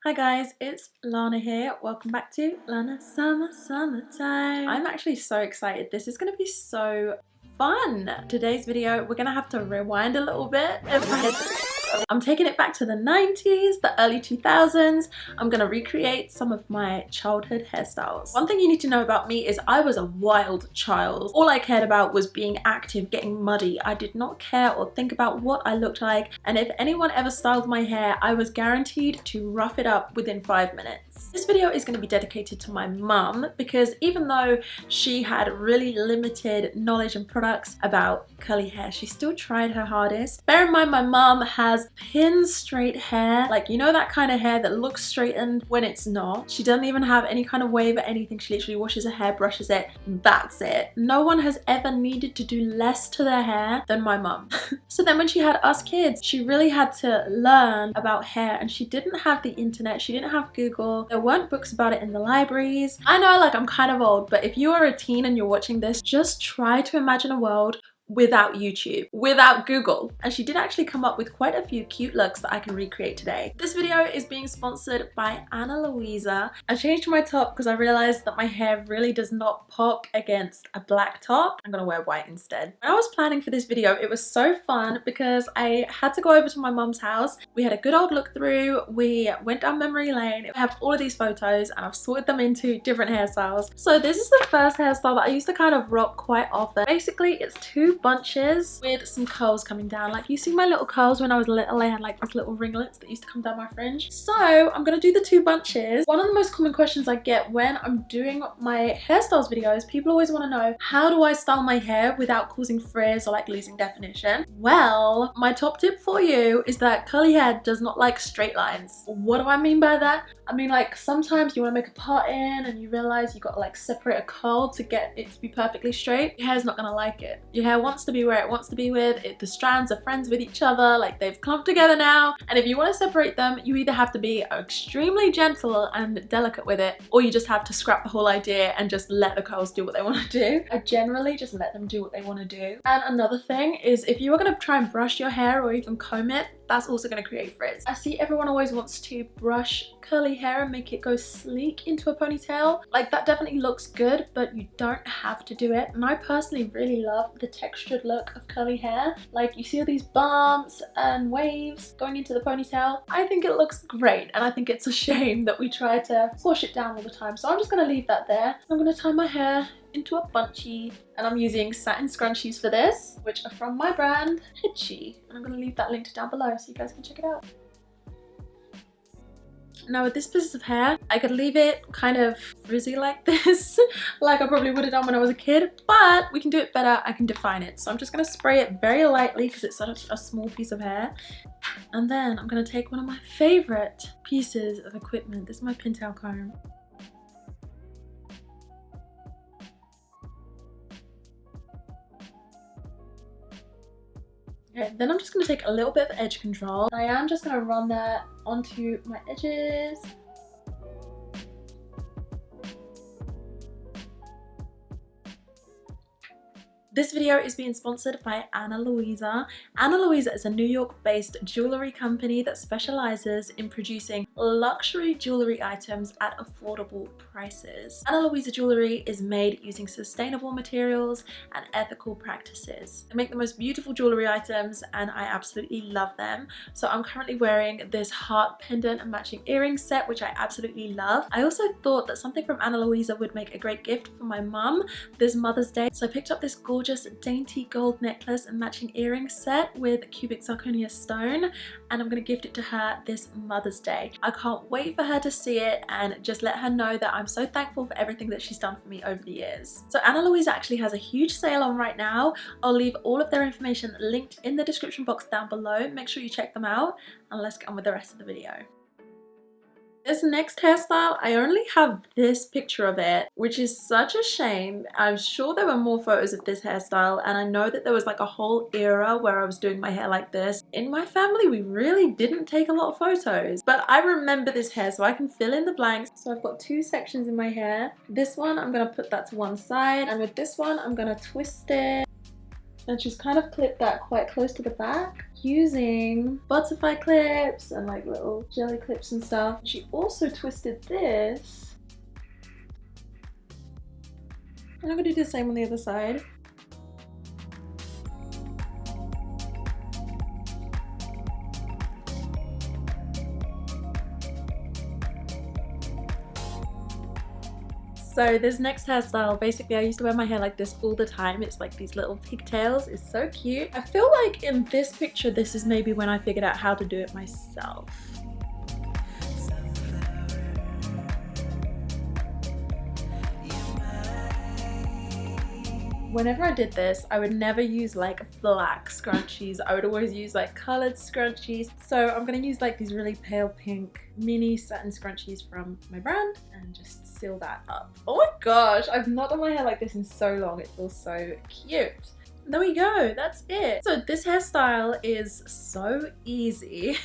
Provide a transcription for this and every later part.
Hi guys, it's Lana here. Welcome back to Lana Summertime. I'm actually so excited. This is going to be so fun. Today's video, we're going to have to rewind a little bit. I'm taking it back to the 90s, the early 2000s. I'm going to recreate some of my childhood hairstyles. One thing you need to know about me is I was a wild child. All I cared about was being active, getting muddy. I did not care or think about what I looked like, and if anyone ever styled my hair, I was guaranteed to rough it up within 5 minutes. This video is going to be dedicated to my mum because even though she had really limited knowledge and products about curly hair, she still tried her hardest. Bear in mind, my mum has pin straight hair, like, you know, that kind of hair that looks straightened when it's not. She doesn't even have any kind of wave or anything. She literally washes her hair, brushes it, that's it. No one has ever needed to do less to their hair than my mum. So then when she had us kids, she really had to learn about hair, and she didn't have the internet, she didn't have Google, there weren't books about it in the libraries. I know, like, I'm kind of old, but if you are a teen and you're watching this, just try to imagine a world without YouTube, without Google. And she did actually come up with quite a few cute looks that I can recreate today. This video is being sponsored by Ana Luisa. I changed my top because I realized that my hair really does not pop against a black top. I'm gonna wear white instead. When I was planning for this video, it was so fun because I had to go over to my mum's house. We had a good old look through. We went down memory lane. I have all of these photos and I've sorted them into different hairstyles. So this is the first hairstyle that I used to kind of rock quite often. Basically, it's two bunches with some curls coming down. Like, you see my little curls when I was little, I had like these little ringlets that used to come down my fringe. So I'm gonna do the two bunches. One of the most common questions I get when I'm doing my hairstyles videos, people always want to know, how do I style my hair without causing frizz or like losing definition? Well, my top tip for you is that curly hair does not like straight lines. What do I mean by that? I mean, like, sometimes you want to make a part in and you realize you got to like separate a curl to get it to be perfectly straight. Your hair's not gonna like it. Your hair wants to be where it wants to be with it. The strands are friends with each other, like they've clumped together now, and if you want to separate them, you either have to be extremely gentle and delicate with it, or you just have to scrap the whole idea and just let the curls do what they want to do. I generally just let them do what they want to do. And another thing is, if you are going to try and brush your hair or even comb it, that's also going to create frizz. I see everyone always wants to brush curly hair and make it go sleek into a ponytail. Like, that definitely looks good, but you don't have to do it. And I personally really love the textured look of curly hair. Like, you see all these bumps and waves going into the ponytail. I think it looks great, and I think it's a shame that we try to squash it down all the time. So I'm just going to leave that there. I'm going to tie my hair into a bunchy, and I'm using satin scrunchies for this, which are from my brand Hitchy, and I'm going to leave that linked down below so you guys can check it out. Now with this piece of hair, I could leave it kind of frizzy like this, like I probably would have done when I was a kid, but we can do it better. I can define it. So I'm just going to spray it very lightly because it's such a small piece of hair. And then I'm going to take one of my favorite pieces of equipment. This is my Pigtail comb. Okay, then I'm just going to take a little bit of edge control. I am just going to run that onto my edges. This video is being sponsored by Ana Luisa. Ana Luisa is a New York-based jewelry company that specializes in producing luxury jewelry items at affordable prices. Ana Luisa jewelry is made using sustainable materials and ethical practices. They make the most beautiful jewelry items, and I absolutely love them. So I'm currently wearing this heart pendant and matching earring set, which I absolutely love. I also thought that something from Ana Luisa would make a great gift for my mum this Mother's Day. So I picked up this gorgeous dainty gold necklace and matching earring set with cubic zirconia stone, and I'm going to gift it to her this Mother's Day. I can't wait for her to see it and just let her know that I'm so thankful for everything that she's done for me over the years. So Ana Luisa actually has a huge sale on right now. I'll leave all of their information linked in the description box down below. Make sure you check them out, and let's get on with the rest of the video. This next hairstyle, I only have this picture of it, which is such a shame. I'm sure there were more photos of this hairstyle, and I know that there was like a whole era where I was doing my hair like this. In my family, we really didn't take a lot of photos, but I remember this hair, so I can fill in the blanks. So I've got two sections in my hair. This one, I'm gonna put that to one side, and with this one, I'm gonna twist it and just kind of clip that quite close to the back. using butterfly clips and like little jelly clips and stuff. She also twisted this. And I'm gonna do the same on the other side. So this next hairstyle, basically I used to wear my hair like this all the time. It's like these little pigtails. It's so cute. I feel like in this picture, this is maybe when I figured out how to do it myself. Whenever I did this, I would never use like black scrunchies. I would always use like colored scrunchies. So I'm gonna use like these really pale pink mini satin scrunchies from my brand and just seal that up. Oh my gosh, I've not done my hair like this in so long. It feels so cute. There we go, that's it. So this hairstyle is so easy.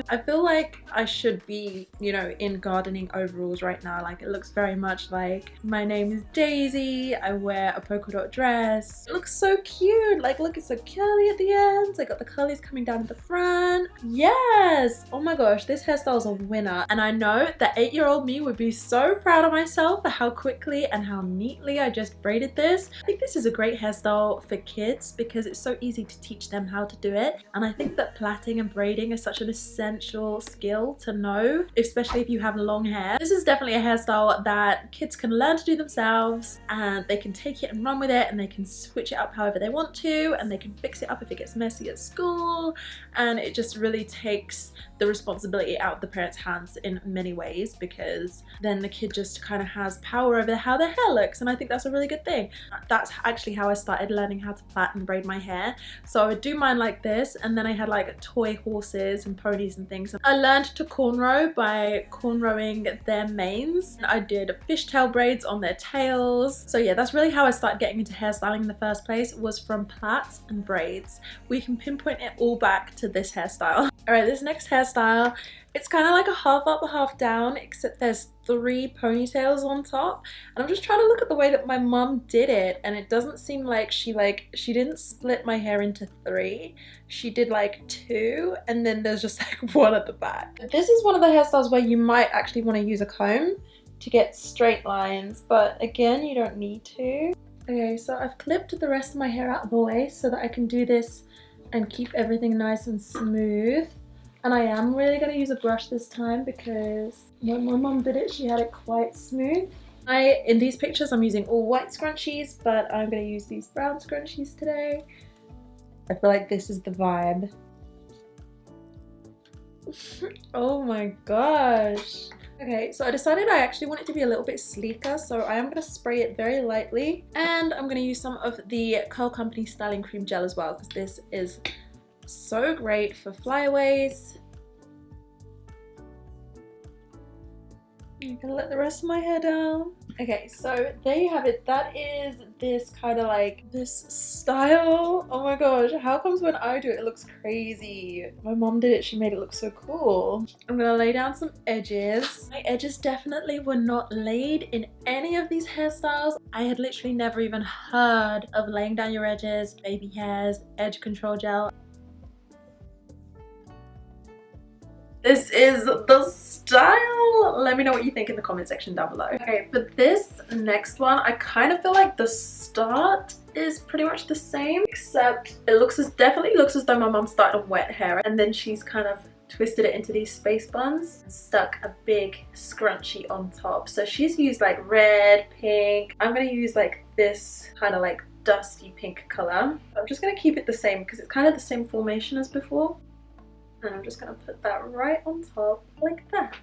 I feel like I should be, you know, in gardening overalls right now. Like it looks very much like my name is Daisy. I wear a polka dot dress. It looks so cute. Like look, it's so curly at the ends. I got the curlies coming down at the front. Yes! Oh my gosh, this hairstyle is a winner. And I know that 8-year-old me would be so proud of myself for how quickly and how neatly I just braided this. I think this is a great hairstyle for kids because it's so easy to teach them how to do it, and I think that plaiting and braiding is such an essential skill to know, especially if you have long hair. This is definitely a hairstyle that kids can learn to do themselves, and they can take it and run with it, and they can switch it up however they want to, and they can fix it up if it gets messy at school, and it just really takes the responsibility out of the parents' hands in many ways, because then the kid just kind of has power over how their hair looks, and I think that's a really good thing. That's actually how I started learning how to plait and braid my hair. So I would do mine like this, and then I had like toy horses and ponies and things. I learned to cornrow by cornrowing their manes. I did fishtail braids on their tails. So yeah, that's really how I started getting into hairstyling in the first place, was from plaits and braids. We can pinpoint it all back to this hairstyle. Alright, this next hairstyle, it's kind of like a half up, half down, except there's 3 ponytails on top. And I'm just trying to look at the way that my mum did it, and it doesn't seem like she didn't split my hair into 3. She did like 2, and then there's just like 1 at the back. This is one of the hairstyles where you might actually want to use a comb to get straight lines, but again, you don't need to. Okay, so I've clipped the rest of my hair out of the way so that I can do this and keep everything nice and smooth. And I am really going to use a brush this time because when my mum did it, she had it quite smooth. In these pictures, I'm using all white scrunchies, but I'm going to use these brown scrunchies today. I feel like this is the vibe. Oh my gosh. Okay, so I decided I actually want it to be a little bit sleeker, so I am going to spray it very lightly. And I'm going to use some of the Curl Company Styling Cream Gel as well, because this is so great for flyaways. I'm gonna let the rest of my hair down. Okay, so there you have it. That is this kind of like this style. Oh my gosh, how comes when I do it, it looks crazy? My mom did it, she made it look so cool. I'm gonna lay down some edges. My edges definitely were not laid in any of these hairstyles. I had literally never even heard of laying down your edges, baby hairs, edge control gel. This is the style. Let me know what you think in the comment section down below. Okay, for this next one, I kind of feel like the start is pretty much the same, except it definitely looks as though my mom started on wet hair, and then she's kind of twisted it into these space buns and stuck a big scrunchie on top. So she's used like red, pink. I'm gonna use like this kind of like dusty pink color. I'm just gonna keep it the same because it's kind of the same formation as before. And I'm just going to put that right on top like that.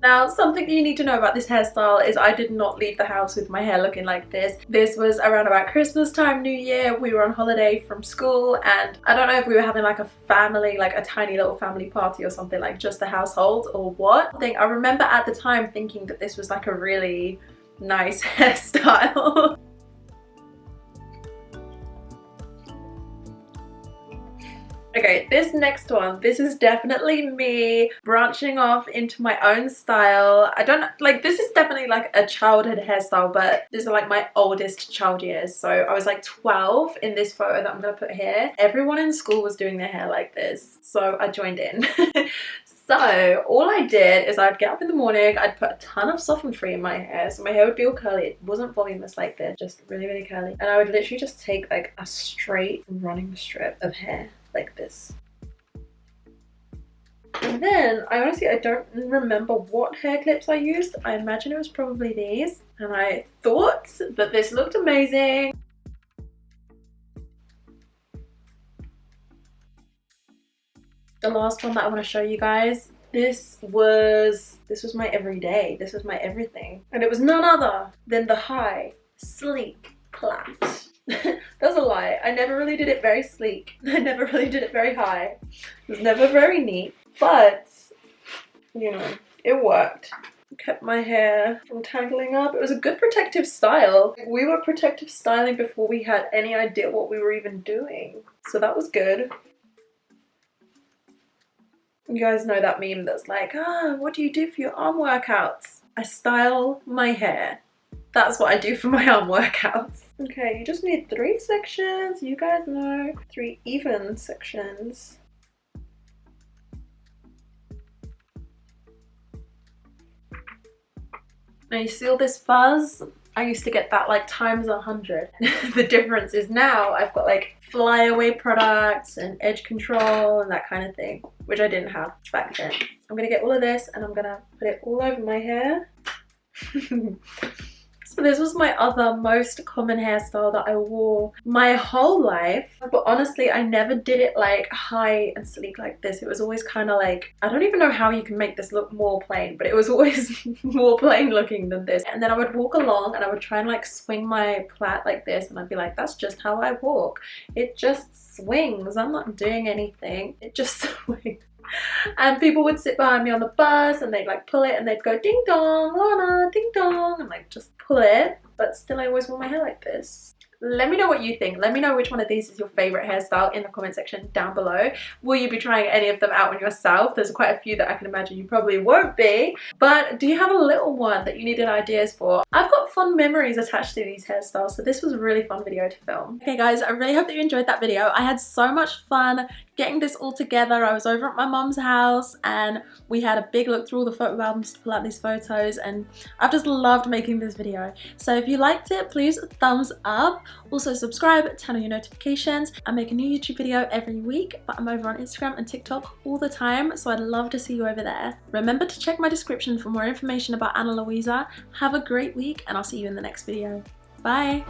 Now, something you need to know about this hairstyle is I did not leave the house with my hair looking like this. This was around about Christmas time, New Year. We were on holiday from school, and I don't know if we were having like a family, like a tiny little family party or something, like just the household or what. I remember at the time thinking that this was like a really nice hairstyle. Okay, this next one, this is definitely me branching off into my own style. I don't like, this is definitely like a childhood hairstyle, but this is like my oldest child years. So I was like 12 in this photo that I'm gonna put here. Everyone in school was doing their hair like this, so I joined in. So all I did is I'd get up in the morning, I'd put a ton of soften free in my hair, so my hair would be all curly. It wasn't voluminous like this, just really, really curly. And I would literally just take like a straight running strip of hair like this. And then I don't remember what hair clips I used. I imagine it was probably these, and I thought that this looked amazing. The last one that I want to show you guys, this was my everyday, this was my everything, and it was none other than the high sleek plait. That's a lie. I never really did it very sleek. I never really did it very high. It was never very neat, but you know, it worked. Kept my hair from tangling up. It was a good protective style. We were protective styling before we had any idea what we were even doing, so that was good. You guys know that meme that's like, what do you do for your arm workouts? I style my hair. That's what I do for my arm workouts. Okay, you just need 3 sections. You guys know, 3 even sections. Now you see all this fuzz? I used to get that like times 100. The difference is now I've got like flyaway products and edge control and that kind of thing, which I didn't have back then. I'm gonna get all of this and I'm gonna put it all over my hair. So this was my other most common hairstyle that I wore my whole life, but honestly I never did it like high and sleek like this. It was always kind of like, I don't even know how you can make this look more plain, but it was always more plain looking than this. And then I would walk along and I would try and like swing my plait like this, and I'd be like, that's just how I walk. It just swings. I'm not doing anything. It just swings. And people would sit behind me on the bus and they'd like pull it and they'd go ding dong, Lana, ding dong, and like just pull it. But still I always wore my hair like this. Let me know what you think. Let me know which one of these is your favorite hairstyle in the comment section down below. Will you be trying any of them out on yourself? There's quite a few that I can imagine you probably won't be. But do you have a little one that you needed ideas for? I've got fond memories attached to these hairstyles, so this was a really fun video to film. Okay guys, I really hope that you enjoyed that video. I had so much fun getting this all together. I was over at my mom's house and we had a big look through all the photo albums to pull out these photos, and I've just loved making this video. So if you liked it, please thumbs up. Also subscribe, turn on your notifications. I make a new YouTube video every week, but I'm over on Instagram and TikTok all the time, so I'd love to see you over there. Remember to check my description for more information about Ana Luisa. Have a great week and I'll see you in the next video. Bye!